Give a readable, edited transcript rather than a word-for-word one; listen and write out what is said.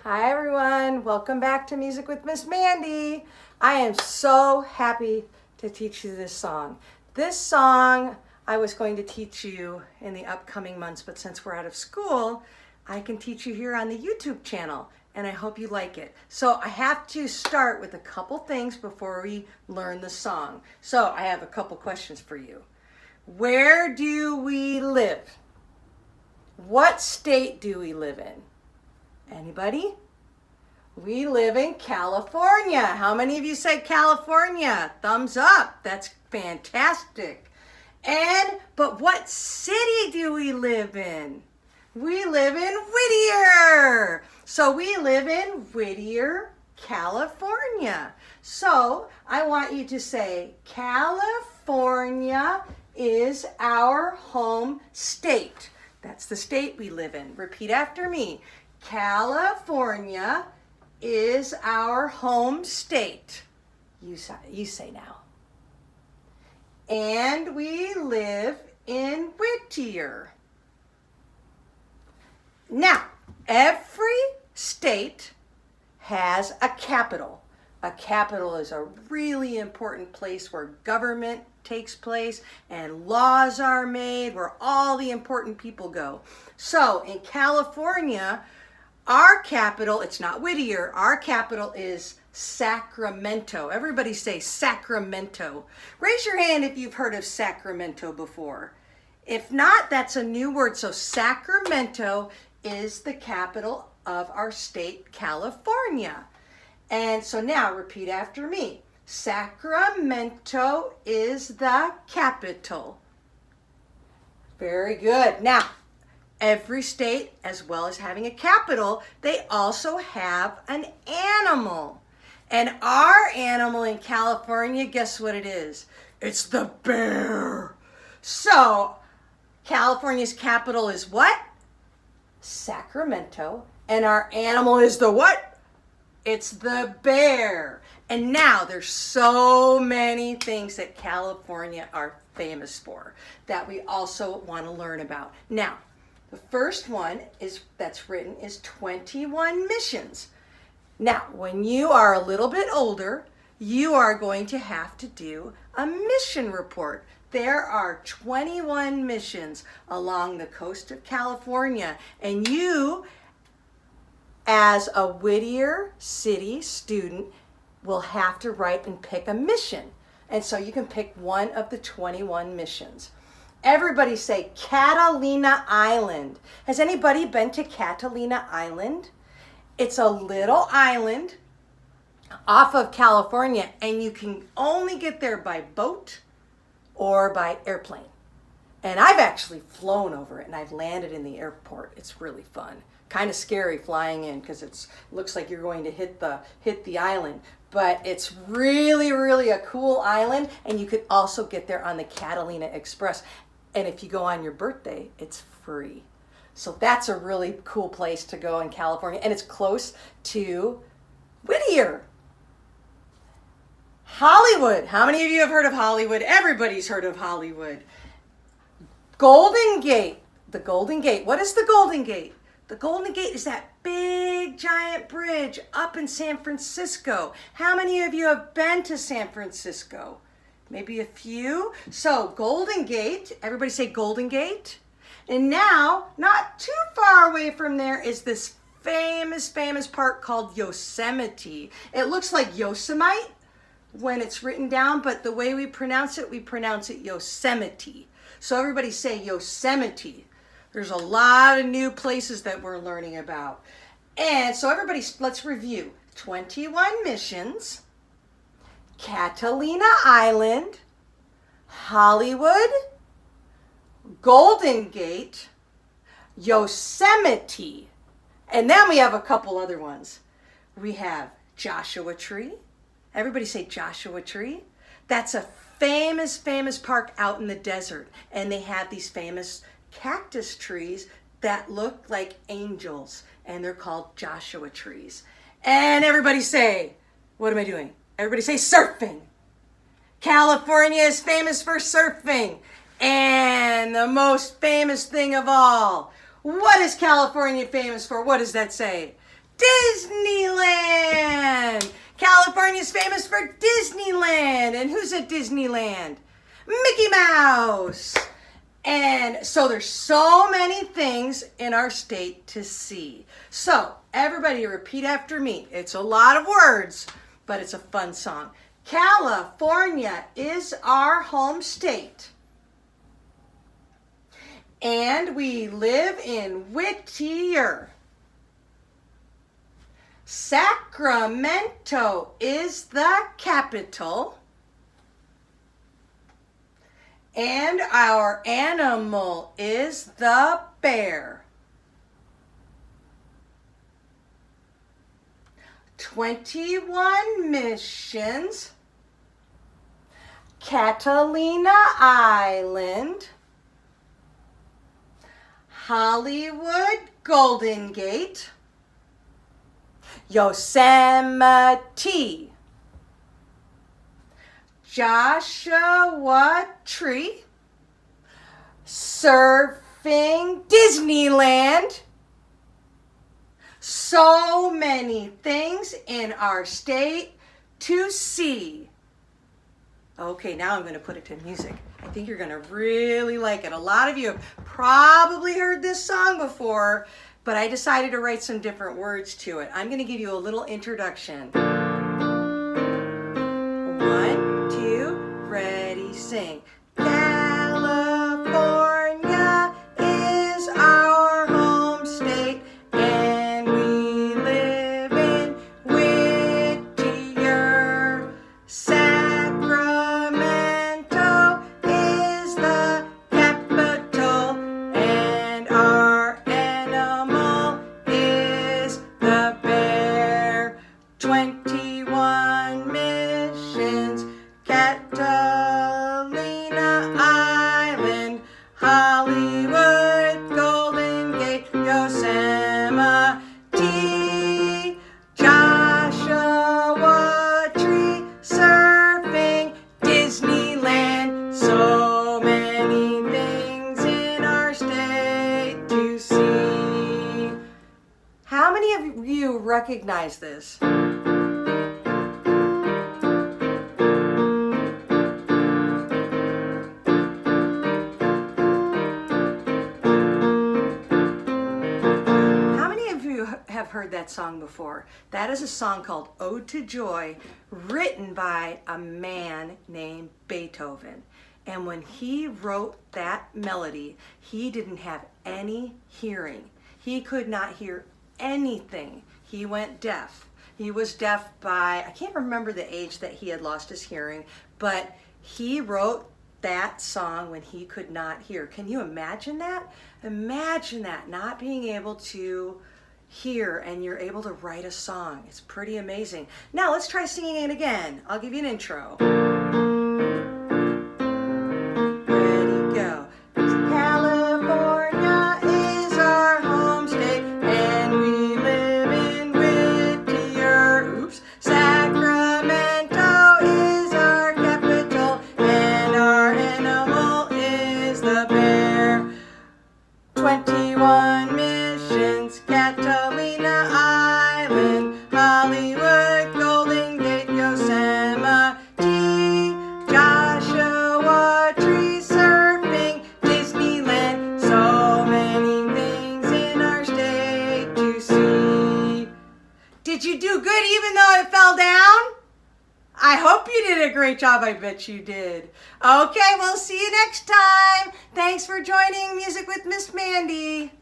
Hi everyone, welcome back to Music with Miss Mandy. I am so happy to teach you this song. This song I was going to teach you in the upcoming months, but since we're out of school, I can teach you here on the YouTube channel, and I hope you like it. So I have to start with a couple things before we learn the song. So I have a couple questions for you. Where do we live? What state do we live in? Anybody? We live in California. How many of you said California? Thumbs up. That's fantastic. But what city do we live in? We live in Whittier. So we live in Whittier, California. So I want you to say, California is our home state. That's the state we live in. Repeat after me. California is our home state. You say now. And we live in Whittier. Now, every state has a capital. A capital is a really important place where government takes place and laws are made, where all the important people go. So in California, our capital, it's not Whittier, our capital is Sacramento. Everybody say Sacramento. Raise your hand if you've heard of Sacramento before. If not, that's a new word. So Sacramento is the capital of our state, California. And so now repeat after me. Sacramento is the capital. Very good. Now, every state, as well as having a capital, they also have an animal. And our animal in California, guess what it is? It's the bear. So, California's capital is what? Sacramento. And our animal is the what? It's the bear. And now there's so many things that California are famous for that we also want to learn about. Now, the first one that's written is 21 missions. Now, when you are a little bit older, you are going to have to do a mission report. There are 21 missions along the coast of California, and you, as a Whittier City student, will have to write and pick a mission. And so you can pick one of the 21 missions. Everybody say Catalina Island. Has anybody been to Catalina Island? It's a little island off of California, and you can only get there by boat or by airplane. And I've actually flown over it, and I've landed in the airport. It's really fun. Kind of scary flying in because it looks like you're going to hit the island. But it's really, really a cool island, and you could also get there on the Catalina Express. And if you go on your birthday, it's free. So that's a really cool place to go in California. And it's close to Whittier. Hollywood. How many of you have heard of Hollywood? Everybody's heard of Hollywood. Golden Gate. The Golden Gate. What is the Golden Gate? The Golden Gate is that big giant bridge up in San Francisco. How many of you have been to San Francisco? Maybe a few. So Golden Gate, everybody say Golden Gate. And now, not too far away from there is this famous park called Yosemite. It looks like Yosemite when it's written down, but the way we pronounce it Yosemite. So everybody say Yosemite. There's a lot of new places that we're learning about. And so everybody, let's review. 21 missions. Catalina Island, Hollywood, Golden Gate, Yosemite, and then we have a couple other ones. We have Joshua Tree. Everybody say Joshua Tree. That's a famous park out in the desert, and they have these famous cactus trees that look like angels, and they're called Joshua trees. And everybody say, what am I doing? Everybody say surfing. California is famous for surfing. And the most famous thing of all, what is California famous for? What does that say? Disneyland. California's famous for Disneyland. And who's at Disneyland? Mickey Mouse. And so there's so many things in our state to see. So everybody repeat after me. It's a lot of words, but it's a fun song. California is our home state. And we live in Whittier. Sacramento is the capital. And our animal is the bear. 21 missions. Catalina Island. Hollywood Golden Gate. Yosemite. Joshua Tree. Surfing Disneyland. So many things in our state to see. Okay, now I'm going to put it to music. I think you're going to really like it. A lot of you have probably heard this song before, but I decided to write some different words to it. I'm going to give you a little introduction. 1, 2, ready, sing. California is our home state, and we live in Whittier. Sacramento is the capital, and our animal is the bear. 21 missions, Catalina Island, Hollywood Golden Gate, Yosemite, Joshua Tree, surfing Disneyland. So many things in our state to see. How many of you recognize this? Have heard that song before. That is a song called Ode to Joy, written by a man named Beethoven. And when he wrote that melody, he didn't have any hearing. He could not hear anything. He went deaf. He was deaf by, I can't remember the age that he had lost his hearing, but he wrote that song when he could not hear. Can you imagine that? Imagine that, not being able to hear and you're able to write a song. It's pretty amazing. Now let's try singing it again. I'll give you an intro. Ready, go. California is our home state, and we live in Whittier. Oops. Sacramento is our capital, and our animal is the bear. 21 missions, Catalina Island, Hollywood Golden Gate, Yosemite, Joshua Tree, surfing Disneyland. So many things in our state to see. Did you do good even though it fell down? I hope you did a great job. I bet you did. Okay, we'll see you next time. Thanks for joining Music with Miss Mandy.